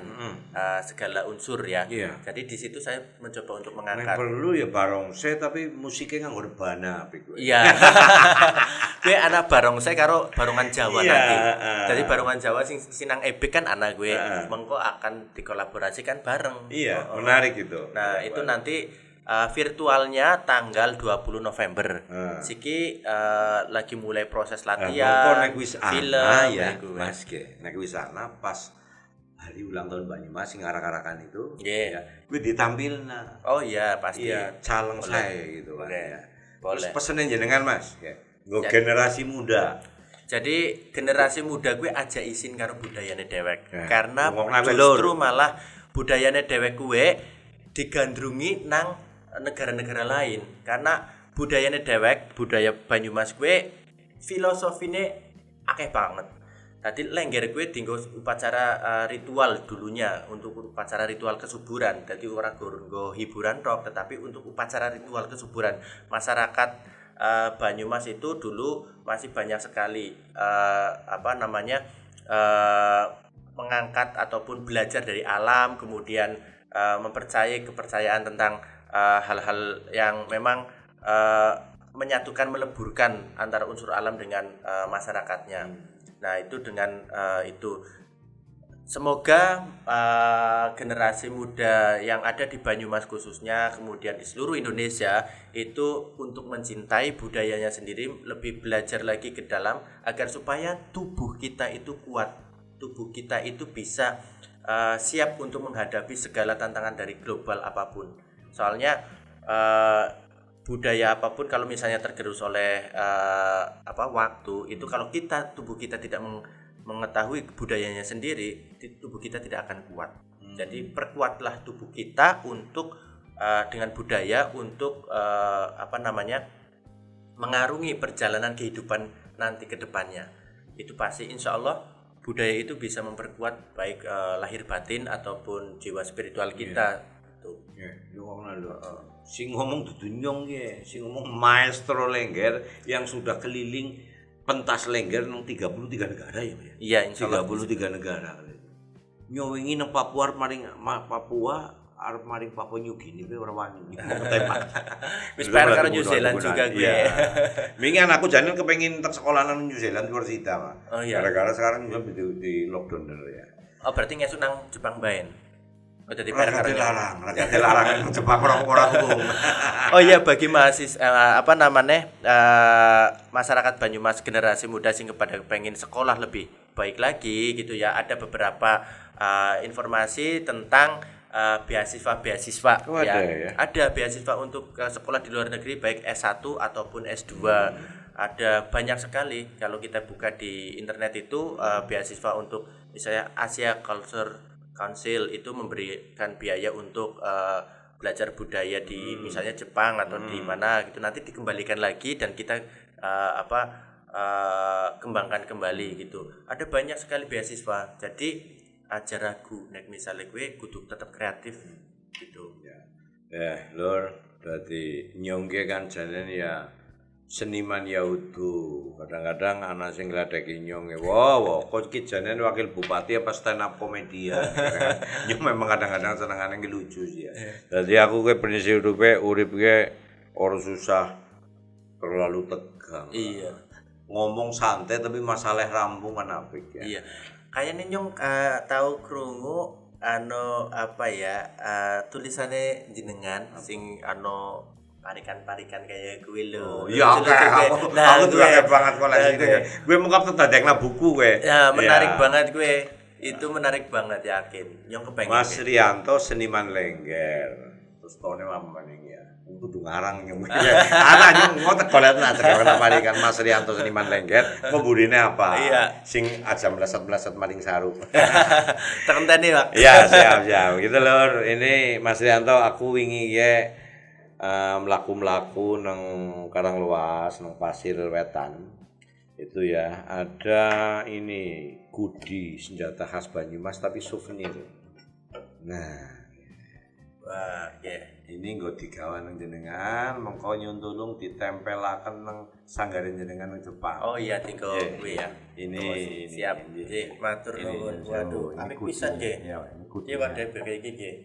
segala unsur ya. Jadi di situ saya mencoba untuk mengangkat. Perlu ya barongsai tapi musiknya nganggo rebana apik kowe. Iya. Gue anak barongsai karo barongan Jawa nanti. Jadi barongan Jawa sing sinang ebek kan anak gue. Mengko akan dikolaborasikan bareng. Iya, menarik itu. Nah, itu nanti virtualnya tanggal 20 November. Siki lagi mulai proses latihan. Film ya, Mas ke. Nek wis ana pas hari ulang tahun Banyumas sing arak-arakan itu. Ya, kuwi ditampilna. Oh iya, pasti. Iya, calengsai gitu kan ya. Boleh. Pesenin jenengan Mas, ya. Nggo generasi muda. Jadi generasi muda gue aja izin karo budayane dewek. Karena justru malah budayane dewek gue digandrungi nang negara-negara lain, karena budayane dewek, budaya Banyumas gue filosofine akeh banget. Tadi lengger gue tinggal upacara ritual dulunya, untuk upacara ritual kesuburan. Jadi orang nggo hiburan rock, tetapi untuk upacara ritual kesuburan masyarakat Banyumas itu dulu masih banyak sekali mengangkat ataupun belajar dari alam, kemudian mempercayai kepercayaan tentang hal-hal yang memang menyatukan, meleburkan antara unsur alam dengan masyarakatnya. Nah itu dengan itu semoga generasi muda yang ada di Banyumas khususnya, kemudian di seluruh Indonesia itu untuk mencintai budayanya sendiri, lebih belajar lagi ke dalam agar supaya tubuh kita itu kuat, tubuh kita itu bisa siap untuk menghadapi segala tantangan dari global apapun. Soalnya budaya apapun kalau misalnya tergerus oleh waktu itu, kalau tubuh kita tidak mengetahui budayanya sendiri, tubuh kita tidak akan kuat. Jadi perkuatlah tubuh kita untuk dengan budaya untuk mengarungi perjalanan kehidupan nanti ke depannya. Itu pasti insya Allah budaya itu bisa memperkuat baik lahir batin ataupun jiwa spiritual kita. Sing ngomong dudu nyong ya, sing ngomong maestro Lengger yang sudah keliling pentas Lengger nang 33 negara ya, Pak. Iya, insyaallah 33 negara. Nyowingi nang Papua arep maring Papua New Guinea kowe ora wani. Ketembak. Wis bayar karo New Zealand juga gue. Iya. Wingi anakku jane kepengin tak sekolah nang New Zealand Universitas, Pak. Oh iya. Gara-gara sekarang juga di lockdown ya. Oh berarti ngesuk nang Jepang baen. Oh jadi Rakyat dilarang Jepang orang umum. Oh iya, bagi mahasiswa masyarakat Banyumas generasi muda sing kepada pengen sekolah lebih baik lagi gitu ya, ada beberapa informasi tentang beasiswa Oh, ya. Ada beasiswa untuk sekolah di luar negeri baik S1 ataupun S2. Ada banyak sekali kalau kita buka di internet itu beasiswa untuk misalnya Asia Culture Council itu memberikan biaya untuk belajar budaya di misalnya Jepang atau di mana gitu, nanti dikembalikan lagi dan kita kembangkan kembali gitu. Ada banyak sekali beasiswa, jadi aja ragu nek misalnya gue kudu tetap kreatif gitu ya. Lur, berarti nyongge kan jalan ya seniman ya utuh. Kadang-kadang anak sing ngladeki nyong wow kok iki jane wakil bupati apa stand up komedi ya. Nyong memang kadang-kadang senengane lucu sih ya. Dadi aku ke prinsip urip ora susah terlalu tegang. Iya. Ngomong santai tapi masalah rampung kan apik ya. Iya. Kayaknya nyong tahu krungu tulisannya jenengan sing parikan kayak gue lo. Iya, aku tuh kayak banget koleksi ini. Gue mengkap tadekna buku gue. Ya, menarik banget gue. Itu menarik banget yakin. Yang kepengen. Mas Rianto seniman Lengger. Terus tone maning ya. Kudu ngarang nyong. Anak nyong ngotek koletna sekarang parikan Mas Rianto seniman Lengger. Pemburine apa? Iya. Sing aja meleset-meleset maling saru. Terenteni, Pak. Iya, siap. Gitu lur. Ini Mas Rianto aku wingi ya melaku nang Karangluas nang Pasir Wetan itu ya, ada ini Kudi senjata khas Banyumas tapi souvenir. Nah, wah, ya. Ini nggo digawa nang jenengan, mengko nyuntulung ditempelaken nang sanggare jenengan nang Jepang. Oh iya, tinggal gue ya. Ini siap. Nggih, matur nuwun. Waduh, apik pisan nggih. Ya, ini Kudi. Iki wadah kayak iki nggih.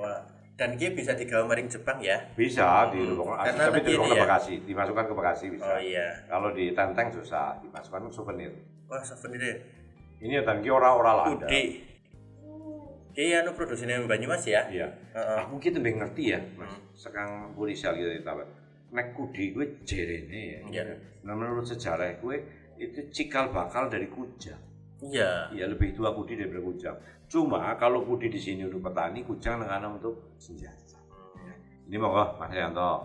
Wah. Dan dia bisa digawa maring Jepang ya? Bisa di rumah, tapi di rumah ya? Bekasi, dimasukkan ke Bekasi bisa. Oh iya. Kalau di Tenteng susah, dimasukkan ke souvenir. Wah, souvenir. Ini dan ki ora lah. Kudi. Ki anu produksinya Banyumas ya? Iya. Aku ki tembeng ngerti ya, Mas. Sekarang polisi gitu ditawar. Nek Kudi gue jerene ya. Iya. Nah, menurut sejarah gue itu cikal bakal dari Kujang. Iya. Iya, lebih tua Kudi daripada Kujang. Cuma kalau Kudi di sini untuk petani, Kujang dengan untuk senjata. Ini monggo Mas Yanto.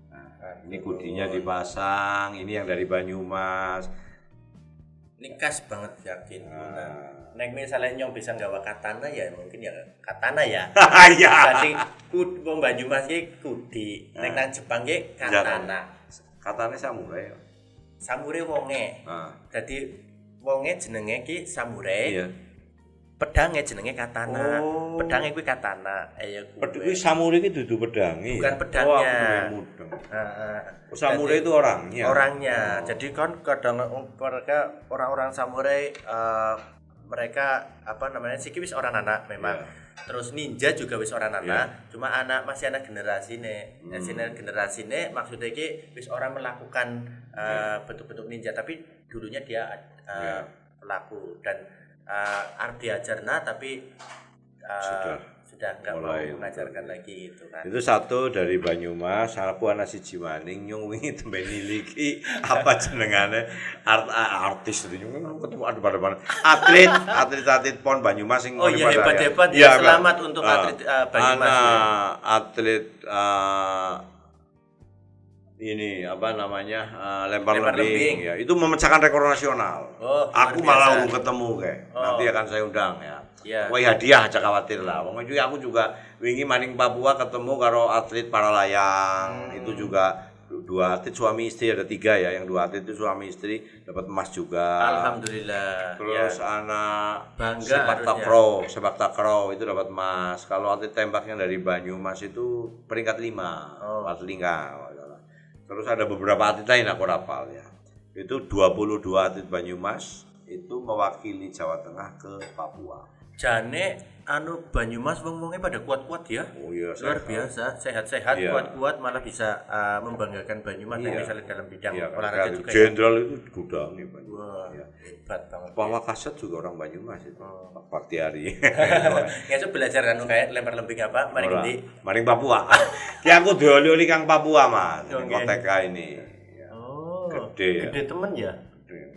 Nah, ini Kudinya dipasang, ini yang dari Banyumas. Ini khas banget yakin. Nek misalnya nyong bisa nggawa katana ya mungkin ya katana ya. Iya. Jadi wong Banyumas ki Kudi, nek nang Jepang ki katana. Katane samurai. Samurai wonge. Jadi wonge jenenge ki samurai. Iya. Pedange jenenge katana. Oh. Pedange kuwi katana. Ya Kuwi samurai iki dudu pedange. Bukan ya? pedangnya. Oh, mudeng. Heeh. Samurai itu orangnya. Orangnya. Jadi kan kadang mereka orang-orang samurai mereka apa namanya sih wis orang anak memang. Yeah. Terus ninja juga wis orang anak, cuma masih anak generasi nih. Generasi nih maksudnya ki wis orang melakukan bentuk-bentuk ninja tapi dulunya dia pelaku dan diajarna tapi sudah enggak mau mulai mengajarkan lagi gitu kan. Itu satu dari Banyumas, aku ana siji maning nyung wingi tembe niliki apa jenengane artis itu nyung ketemu ada atlet pon Banyumas sing oh iya hebat ya selamat untuk atlet Banyumas atlet ini apa namanya lempar lembing ya itu memecahkan rekor nasional. Aku malah urung ketemu kayak nanti akan saya undang ya. Wah hadiah aja khawatir lah. Wong aku juga wingi maning Papua ketemu karo atlet para layang. Itu juga dua atlet suami istri ada 3 ya. Yang 2 atlet itu suami istri dapat emas juga. Alhamdulillah. Terus anak bangga sepak takraw itu dapat emas. Kalau atlet tembaknya dari Banyumas itu peringkat 5. Patlingga. Terus ada beberapa atlet lain aku rapal ya. Itu 22 atlet Banyumas itu mewakili Jawa Tengah ke Papua. Jane Banyumas wong-wonge pada kuat-kuat ya. Oh iya, luar biasa, sehat-sehat, kuat-kuat malah bisa membanggakan Banyumas misalnya dalam bidang olahraga juga. Jenderal itu gudang nih Banyumas. Wah, hebat banget. Pak Wakasat juga orang Banyumas itu. Pak Baktiari. Ngesuk belajar kan kayak lempar lembing apa? Maring Papua. Ki aku dioli kang Papua, Mas. Koteka ini. Oh. Gede temen ya.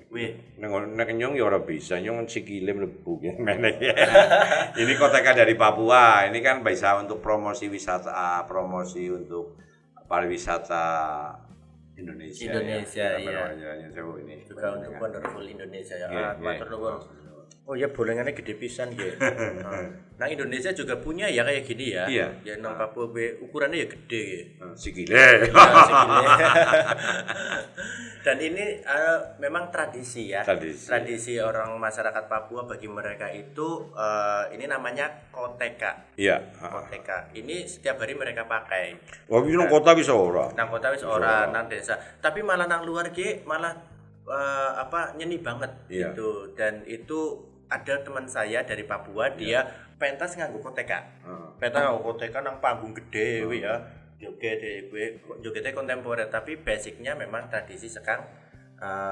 Wih, nek nyong ya ora bisa, nyong sikile mlebu ya meneh. Ini koteka dari Papua. Ini kan bisa untuk promosi wisata, promosi untuk pariwisata Indonesia ya. Ini. Juga untuk Wonderful Indonesia ya. Matur nuwun. Oh ya bolengannya gede pisan ya. Nah Indonesia juga punya ya kayak gini ya. Iya. Ya nang Papua ukurannya ya gede ya. Sikile. Sikile. Dan ini memang tradisi ya. Tradisi orang masyarakat Papua bagi mereka itu ini namanya koteka. Iya. Koteka. Ini setiap hari mereka pakai. Wah, iki nang kota bisa ora? Nang kota wis ora, nang desa. Tapi malah nang luar ge malah nyeni banget gitu. Dan itu ada teman saya dari Papua dia pentas nganggo koteka. Pentas nganggo koteka nang panggung gede ya. Jogetnya kontemporer tapi basicnya memang tradisi sekang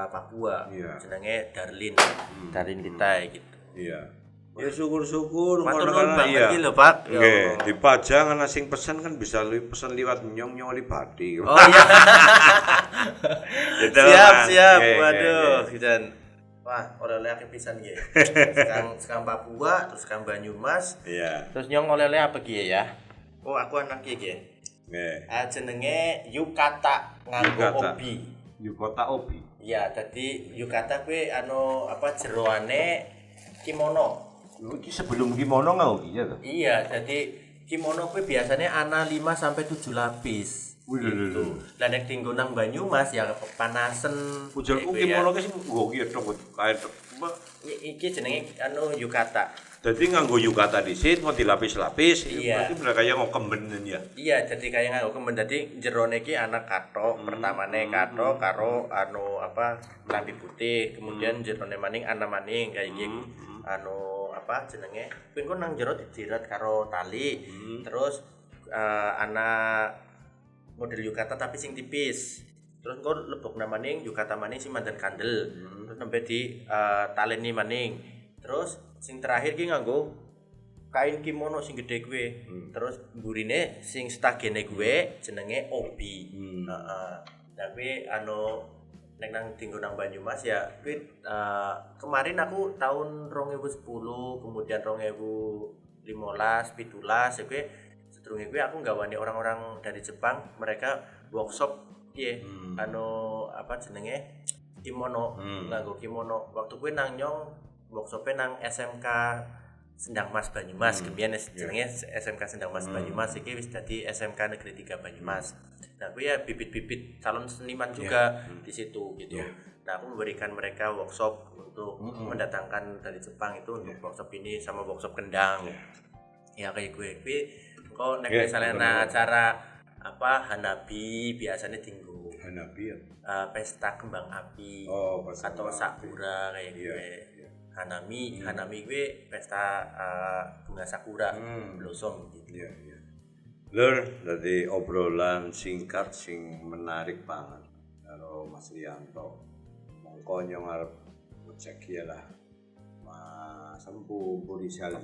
Papua. Jenenge Darlin kita gitu. Iya. Ya syukur-syukur ngono banget iki lho, Pak. Nggih, di Pajang ana sing pesen kan bisa pesen liwat nyong Lipati. Oh iya. Siap. Waduh, dan wah, oleh-oleh akeh pisan nggih. Sekang Papua, terus sekang Banyumas. Iya. Terus nyong oleh-oleh apa ki ya? Oh, aku anak ki nggih. Nggih. Jenenge yukata nganggo obi. Yukata obi. Iya, dadi yukata kuwi jeroane kimono. Iki sebelum kimono nganggo ki ya to? Iya, jadi kimono kuwi biasanya ana 5 sampai 7 lapis. Gitu. Lah nek tinggo nang Banyumas ya panasen. Ujarku kimono ki sing nggo ki tok kae tok. Iki jenenge yukata. Dadi nganggo yukata dhisik mau dilapis-lapis, berarti bener kaya ngokemben ya. Iya, jadi kaya nganggo kemben. Dadi jerone iki ana kathok, pertamane kathok karo lampi putih, kemudian jerone maning ana maning kaya iki. Jenenge kuwi engko nang jero dijirat karo tali. Terus ana model yukata tapi sing tipis. Terus engko lebokna maning yukata maning sing mandan kandel. Terus nembe di taleni maning. Terus sing terakhir ki nganggo kain kimono sing gede kuwi. Terus mburine sing stagene kuwi jenenge obi. Tapi nek nang tinggo nang Banyumas ya kuwi kemarin aku tahun 2010 kemudian 2015 17 ya kuwi sedurunge kuwi aku nggawani orang-orang dari Jepang mereka workshop jenenge kimono nganggo kimono waktu kuwi nang nyong workshop nang SMK Sendang Mas Banyumas kemudian jenenge SMK Sendang Mas Banyumas iki wis dadi SMK Negeri 3 Banyumas. Nah, kuwi ya bibit-bibit calon seniman juga di situ gitu. Nah, aku memberikan mereka workshop untuk mendatangkan dari Jepang itu untuk workshop ini sama workshop kendang. Ya kayak gue kok nek misalnya acara apa Hanabi biasanya tinggu Hanabi ya. pesta kembang api pesta atau kembang sakura kayak gue. Hanami gue pesta bunga sakura blossom gitu. Iya. Lur, dadi obrolan singkat sing menarik banget karo Mas Rianto. Mongko nyong arep ngecek ya lah. Mas Empu Budisan.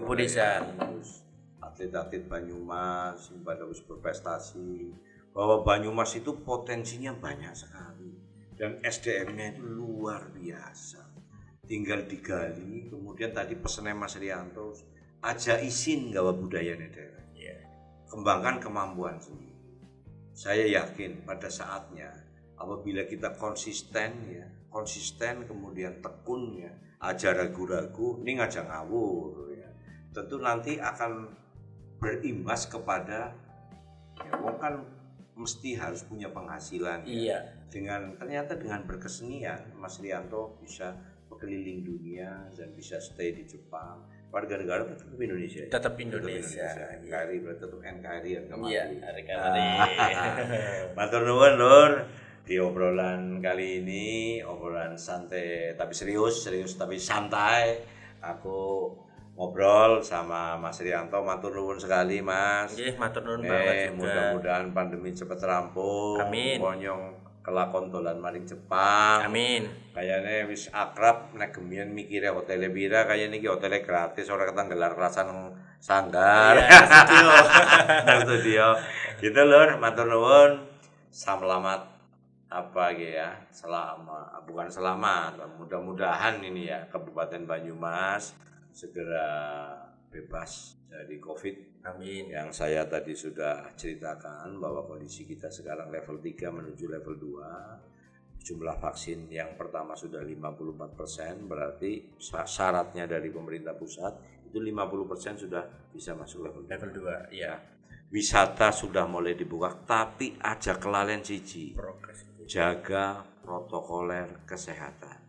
Terus atlet-atlet Banyumas yang pada harus berprestasi. Bahwa Banyumas itu potensinya banyak sekali dan SDM-nya itu luar biasa. Tinggal digali, kemudian tadi pesannya Mas Rianto, aja izin gawa budayanya daerah. Kembangkan kemampuan sendiri. Saya yakin pada saatnya apabila kita konsisten kemudian tekun ya, aja ragu-ragu, ini ngajak ngawur ya. Tentu nanti akan berimbas kepada ya, wong kan mesti harus punya penghasilan. Iya. Ternyata dengan berkesenian Mas Rianto bisa berkeliling dunia dan bisa stay di Jepang. Warga negara tetap Indonesia. Tetap Indonesia. NKRI berarti tetap NKRI ya kemarin. Iya, NKRI. Matur nuwun Lur. Di obrolan kali ini obrolan santai tapi serius tapi santai. Aku ngobrol sama Mas Rianto, matur nuwun sekali Mas. Nggih, matur nuwun banget juga. Mudah-mudahan pandemi cepat rampung. Amin. Konyong kelakon dolan maring Jepang. Amin. Kayaknya wis akrab nek gemian mikire hotel pira, kayaknya iki hotel gratis ora ketanggelar kelasan sanggar. Iya, studio. Nang studio. Gitu Lur, matur nuwun. Selamat apa ya? Bukan selamat, mudah-mudahan ini ya Kabupaten Banyumas segera bebas dari Covid. Amin. Yang saya tadi sudah ceritakan bahwa kondisi kita sekarang level 3 menuju level 2. Jumlah vaksin yang pertama sudah 54%, berarti syaratnya dari pemerintah pusat itu 50% sudah bisa masuk level 2. Iya. Wisata sudah mulai dibuka, tapi aja kelalen siji. Jaga protokoler kesehatan.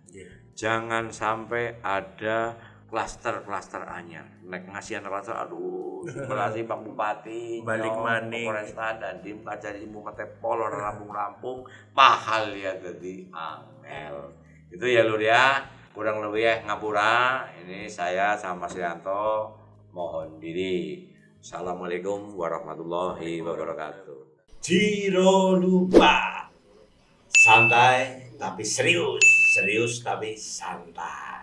Jangan sampai ada klaster anyar. Nek ngasih anak klaster, aduh, simulasi Pak Bupati, balik maning, Polresta dan dim kajari mate polor rampung-rampung, mahal ya jadi angel. Itu ya Lur ya, kurang lebih ya ngapura. Ini saya sama Mas Rianto mohon diri. Assalamualaikum warahmatullahi wabarakatuh. Jiro lupa. Santai tapi serius tapi santai.